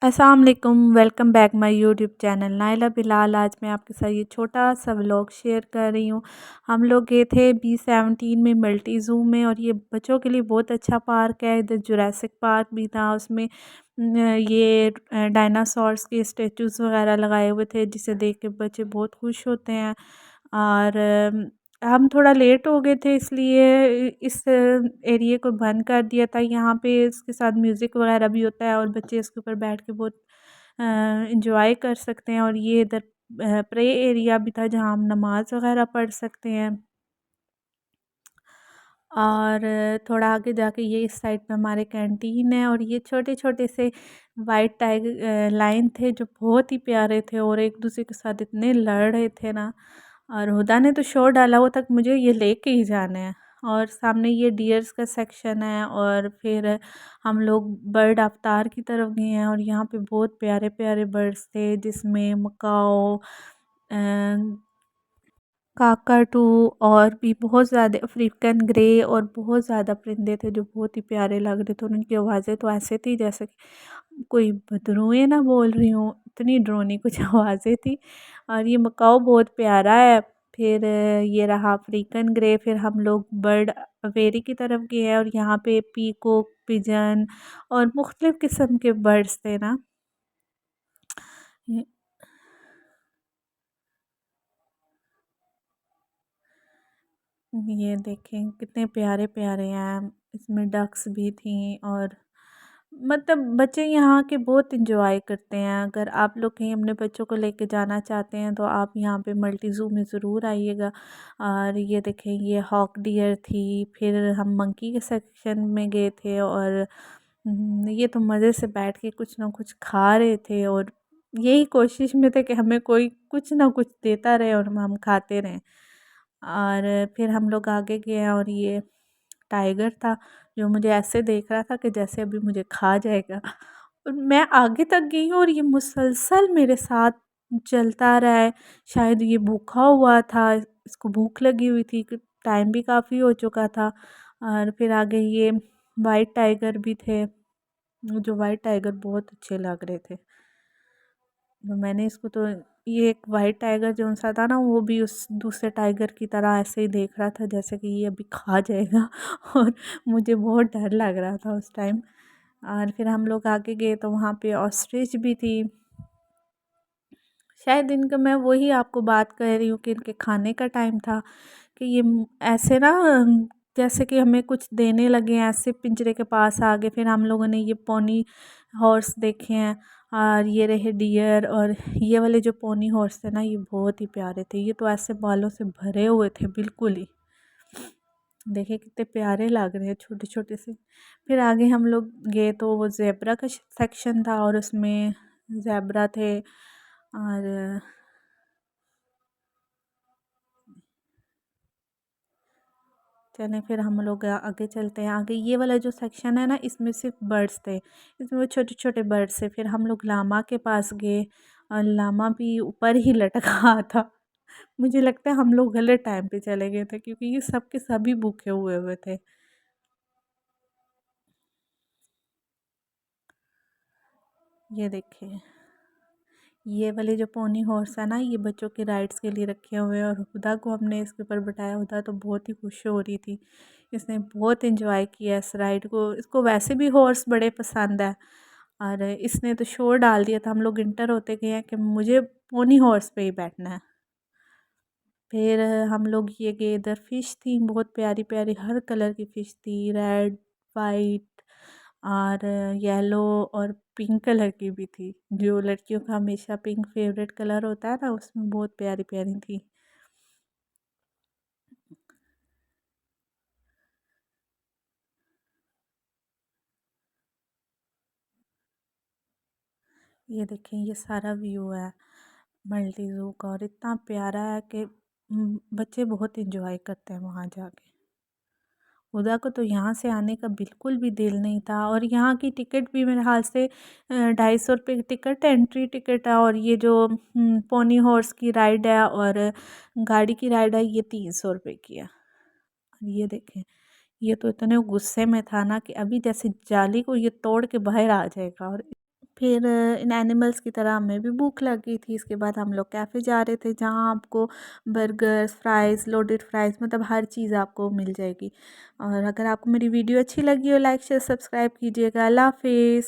अस्सलाम वालेकुम, welcome back my YouTube channel Naila Bilal. आज मैं आपके साथ ये छोटा सा व्लॉग शेयर कर रही हूँ। हम लोग गए थे B17 में मल्टी ज़ू में, और ये बच्चों के लिए बहुत अच्छा पार्क है। इधर जुरासिक पार्क भी था, उसमें ये डायनासोर्स के स्टेचूज़ वगैरह लगाए हुए थे, जिसे देख के बच्चे बहुत खुश होते हैं। और हम थोड़ा लेट हो गए थे, इसलिए इस एरिए को बंद कर दिया था। यहाँ पे इसके साथ म्यूज़िक वगैरह भी होता है और बच्चे इसके ऊपर बैठ के बहुत इंजॉय कर सकते हैं। और ये इधर प्रे एरिया भी था, जहाँ हम नमाज़ वगैरह पढ़ सकते हैं। और थोड़ा आगे जाके ये इस साइड पे हमारे कैंटीन है, और ये छोटे-छोटे से वाइट टाइगर लायन थे, जो बहुत ही प्यारे थे और एक दूसरे के साथ इतने लड़ रहे थे ना। और हुदा ने तो शोर डाला हुआ था कि मुझे ये लेके ही जाना है। और सामने ये डियर्स का सेक्शन है, और फिर हम लोग बर्ड अवतार की तरफ गए हैं, और यहाँ पे बहुत प्यारे-प्यारे बर्ड्स थे, जिसमें मकाओ, काकाटू, और भी बहुत ज़्यादा अफ्रीकन ग्रे, और बहुत ज़्यादा परिंदे थे जो बहुत ही प्यारे लग रहे थे। और उनकी आवाज़ें तो ऐसे थी जैसे कि कोई बदरूएँ ना बोल रही हूँ, इतनी ड्रोनी कुछ आवाज़ें थी। और ये मकाओ बहुत प्यारा है। फिर ये रहा अफ्रीकन ग्रे। फिर हम लोग बर्ड अवेरी की तरफ गए हैं, और यहाँ पे पीकॉक, पिजन और मुख्तलिफ़ किस्म के बर्ड्स थे ना। ये देखें कितने प्यारे प्यारे हैं, इसमें डक्स भी थी। और मतलब बच्चे यहाँ के बहुत इंजॉय करते हैं। अगर आप लोग कहीं अपने बच्चों को लेके जाना चाहते हैं तो आप यहाँ पे मल्टी ज़ू में ज़रूर आइएगा। और ये देखें, ये हॉक डियर थी। फिर हम मंकी के सेक्शन में गए थे, और ये तो मज़े से बैठ के कुछ ना कुछ खा रहे थे, और यही कोशिश में थे कि हमें कोई कुछ ना कुछ देता रहे और हम खाते रहें। और फिर हम लोग आगे गए, और ये टाइगर था, जो मुझे ऐसे देख रहा था कि जैसे अभी मुझे खा जाएगा। और मैं आगे तक गई हूँ, और ये मुसलसल मेरे साथ चलता रहा है। शायद ये भूखा हुआ था, इसको भूख लगी हुई थी, कि टाइम भी काफ़ी हो चुका था। और फिर आगे ये वाइट टाइगर भी थे, जो वाइट टाइगर बहुत अच्छे लग रहे थे। तो मैंने इसको तो, ये एक वाइट टाइगर जो सा था ना, वो भी उस दूसरे टाइगर की तरह ऐसे ही देख रहा था जैसे कि ये अभी खा जाएगा। और मुझे बहुत डर लग रहा था उस टाइम। और फिर हम लोग आगे गए तो वहाँ पे ऑस्ट्रिच भी थी। शायद इनका, मैं वही आपको बात कर रही हूँ कि इनके खाने का टाइम था, कि ये ऐसे ना जैसे कि हमें कुछ देने लगे हैं, ऐसे पिंजरे के पास आ गए। फिर हम लोगों ने ये पोनी हॉर्स देखे हैं, और ये रहे डियर। और ये वाले जो पोनी हॉर्स थे ना, ये बहुत ही प्यारे थे। ये तो ऐसे बालों से भरे हुए थे बिल्कुल ही। देखिए कितने प्यारे लग रहे हैं, छोटे छोटे से। फिर आगे हम लोग गए तो वो ज़ेब्रा का सेक्शन था, और उसमें ज़ेब्रा थे। और चलें, फिर हम लोग आगे चलते हैं। आगे ये वाला जो सेक्शन है ना, इसमें सिर्फ बर्ड्स थे, इसमें वो छोटे छोटे बर्ड्स थे। फिर हम लोग लामा के पास गए, और लामा भी ऊपर ही लटका था। मुझे लगता है हम लोग गलत टाइम पे चले गए थे, क्योंकि ये सब के सभी भूखे हुए हुए थे। ये देखिए, ये वाले जो पोनी हॉर्स है ना, ये बच्चों के राइड्स के लिए रखे हुए हैं। और हुदा को हमने इसके ऊपर बिठाया, हुदा तो बहुत ही खुश हो रही थी, इसने बहुत इंजॉय किया इस राइड को। इसको वैसे भी हॉर्स बड़े पसंद है, और इसने तो शोर डाल दिया था। हम लोग इंटर होते गए हैं कि मुझे पोनी हॉर्स पे ही बैठना है। फिर हम लोग ये गए, इधर फ़िश थी, बहुत प्यारी प्यारी हर कलर की फ़िश थी, रेड, वाइट, और येलो, और पिंक कलर की भी थी। जो लड़कियों का हमेशा पिंक फेवरेट कलर होता है ना, उसमें बहुत प्यारी प्यारी थी। ये देखें, ये सारा व्यू है मल्टी ज़ू का, और इतना प्यारा है कि बच्चे बहुत इंजॉय करते हैं वहाँ जाके। हुदा को तो यहाँ से आने का बिल्कुल भी दिल नहीं था। और यहाँ की टिकट भी मेरे हाल से 250 रुपये की टिकट, एंट्री टिकट है। और ये जो पोनी हॉर्स की राइड है और गाड़ी की राइड है, ये 300 रुपये की है। और ये देखें, ये तो इतने गुस्से में था ना कि अभी जैसे जाली को ये तोड़ के बाहर आ जाएगा। और फिर इन एनिमल्स की तरह हमें भी भूख लगी थी। इसके बाद हम लोग कैफ़े जा रहे थे जहाँ आपको बर्गर्स, फ्राइज़, लोडेड फ्राइज़ मतलब हर चीज़ आपको मिल जाएगी। और अगर आपको मेरी वीडियो अच्छी लगी हो लाइक शेयर सब्सक्राइब कीजिएगा। अल्लाह हाफ़िज़।